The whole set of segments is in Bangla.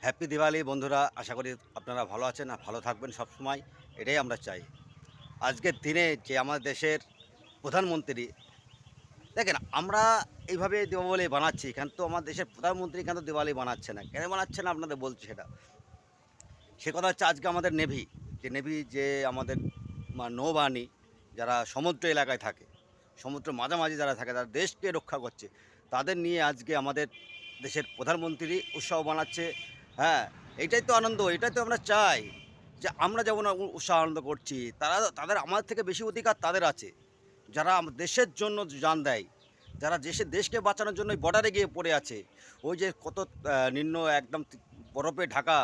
হ্যাপি দিওয়ালি বন্ধুরা। আশা করি আপনারা ভালো আছেন আর ভালো থাকবেন সব সময়, এটাই আমরা চাই। আজকের দিনে যে আমাদের দেশের প্রধানমন্ত্রী, দেখেন আমরা এইভাবে দিওয়ালি বানাচ্ছি, কিন্তু আমার দেশের প্রধানমন্ত্রী কিন্তু দিওয়ালি বানাচ্ছে না। কেন বানাচ্ছে না আপনাদের বলছি সেটা। সে কথা হচ্ছে আজকে আমাদের নেভি যে আমাদের নৌবাহিনী, যারা সমুদ্র এলাকায় থাকে, সমুদ্র মাঝামাঝি যারা থাকে, যারা দেশকে রক্ষা করছে, তাদের নিয়ে আজকে আমাদের দেশের প্রধানমন্ত্রী উৎসব বানাচ্ছে। হ্যাঁ, এইটাই তো আনন্দ, এটাই তো আমরা চাই যে আমরা যেমন উৎসাহ আনন্দ করছি, তাদের আমাদের থেকে বেশি অধিকার তাদের আছে, যারা দেশের জন্য জান দেয়, যারা দেশকে বাঁচানোর জন্য বর্ডারে গিয়ে পড়ে আছে। ওই যে কত নিম্ন একদম বরফে ঢাকা,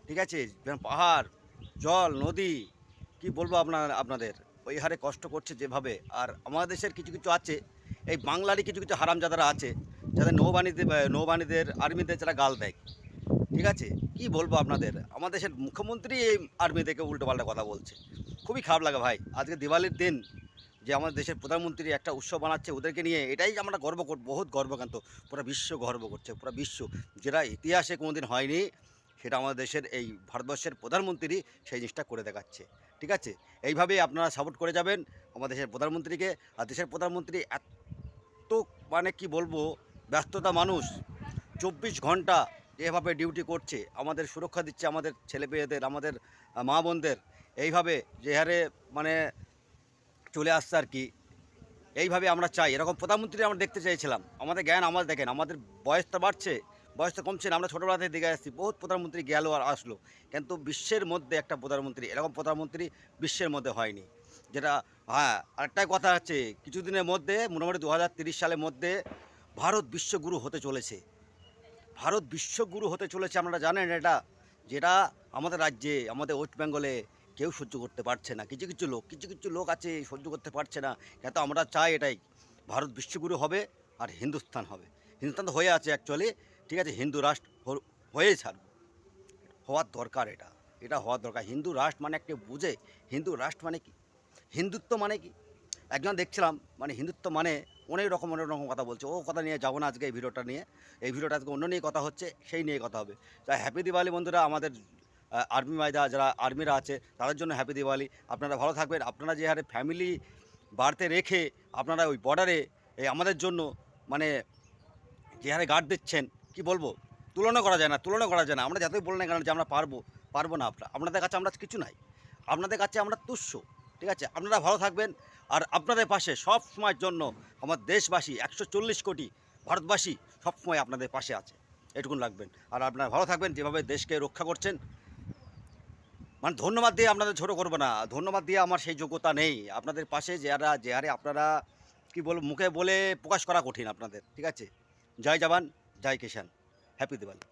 ঠিক আছে, পাহাড়, জল, নদী, কি বলবো আপনাদের ওই হারে কষ্ট করছে যেভাবে। আর আমাদের দেশের কিছু কিছু আছে, এই বাংলারই কিছু কিছু হারামজাদারা আছে, যাদের নৌবাহিনীদের আর্মিদের যারা গাল দেয়, ঠিক আছে। কি বলবো আপনাদের, আমাদের দেশের মুখ্যমন্ত্রী এই আর্মি থেকে উল্টোপাল্টা কথা বলছে। খুবই খারাপ লাগে ভাই। আজকে দিওয়ালির দিন যে আমাদের দেশের প্রধানমন্ত্রী একটা উৎসব বানাচ্ছে ওদেরকে নিয়ে, এটাই আমরা গর্ব কর, বহুত গর্বকান্ত। পুরো বিশ্ব গর্ব করছে, পুরো বিশ্ব, যেটা ইতিহাসে কোনোদিন হয়নি, সেটা আমাদের দেশের এই ভারতবর্ষের প্রধানমন্ত্রী সেই জিনিসটা করে দেখাচ্ছে, ঠিক আছে। এইভাবেই আপনারা সাপোর্ট করে যাবেন আমাদের দেশের প্রধানমন্ত্রীকে। আর দেশের প্রধানমন্ত্রী এত কি বলবো, ব্যস্ততা মানুষ, 24 ঘন্টা যেভাবে ডিউটি করছে, আমাদের সুরক্ষা দিচ্ছে, আমাদের ছেলেমেয়েদের, আমাদের মা বোনদের, এইভাবে যে হারে মানে চলে আসছে আর কি। এইভাবে আমরা চাই, এরকম প্রধানমন্ত্রী আমরা দেখতে চাইছিলাম। আমাদের জ্ঞান, আমাদের দেখেন, আমাদের বয়স তো বাড়ছে, বয়স তো কমছে না। আমরা ছোটোবেলা থেকে দেখে আসছি, বহুত প্রধানমন্ত্রী গেল আর আসলো, কিন্তু বিশ্বের মধ্যে একটা প্রধানমন্ত্রী, এরকম প্রধানমন্ত্রী বিশ্বের মধ্যে হয়নি। যেটা, হ্যাঁ, আরেকটাই কথা আছে, কিছুদিনের মধ্যে মোটামুটি 2030 সালের মধ্যে ভারত বিশ্বগুরু হতে চলেছে। ভারত বিশ্বগুরু হতে চলেছে, আপনারা জানেন এটা। যেটা আমাদের রাজ্যে, আমাদের ওয়েস্ট বেঙ্গলে কেউ সহ্য করতে পারছে না। কিছু কিছু লোক আছে সহ্য করতে পারছে না। কিন্তু আমরা চাই এটাই, ভারত বিশ্বগুরু হবে আর হিন্দুস্তান হবে। হিন্দুস্তান তো হয়ে আছে অ্যাকচুয়ালি, ঠিক আছে। হিন্দু রাষ্ট্র হয়ে ছাড়বে, হওয়ার দরকার। এটা এটা হওয়ার দরকার। হিন্দু রাষ্ট্র মানে একটা বুঝে, হিন্দু রাষ্ট্র মানে কি, হিন্দুত্ব মানে কি। একজন দেখছিলাম, হিন্দুত্ব মানে অনেক রকম কথা বলছে। ও কথা নিয়ে যাবো না আজকে এই ভিডিওটা নিয়ে। এই ভিডিওটা আজকে অন্য নিয়ে কথা হচ্ছে, সেই নিয়ে কথা হবে। তাই হ্যাপি দিওয়ালি বন্ধুরা। আমাদের আর্মি মাইদা যারা আর্মিরা আছে তাদের জন্য হ্যাপি দিওয়ালি। আপনারা ভালো থাকবেন। আপনারা যে হারে ফ্যামিলি বাড়িতে রেখে আপনারা ওই বর্ডারে আমাদের জন্য মানে যে হারে গার্ড দিচ্ছেন, কি বলবো, তুলনা করা যায় না, তুলনা করা যায় না। আমরা যতই বলে না কেন যে আমরা পারবো না, আপনাদের কাছে আমরা কিছু নাই, আপনাদের কাছে আমরা তুচ্ছ, ঠিক আছে। আপনারা ভালো থাকবেন। আর আপনাদের পাশে সব সময়ের জন্য আমার দেশবাসী, 140 কোটি ভারতবাসী সব সময় আপনাদের পাশে আছে, এটুকুন রাখবেন। আর আপনারা ভালো থাকবেন, যেভাবে দেশকে রক্ষা করছেন। ধন্যবাদ দিয়ে আপনাদের ছোটো করবো না, ধন্যবাদ দিয়ে আমার সেই যোগ্যতা নেই। আপনাদের পাশে যে হারে আপনারা, কি বলবো, মুখে বলে প্রকাশ করা কঠিন আপনাদের, ঠিক আছে। জয় জওয়ান, জয় কিষান, হ্যাপি দিওয়ালি।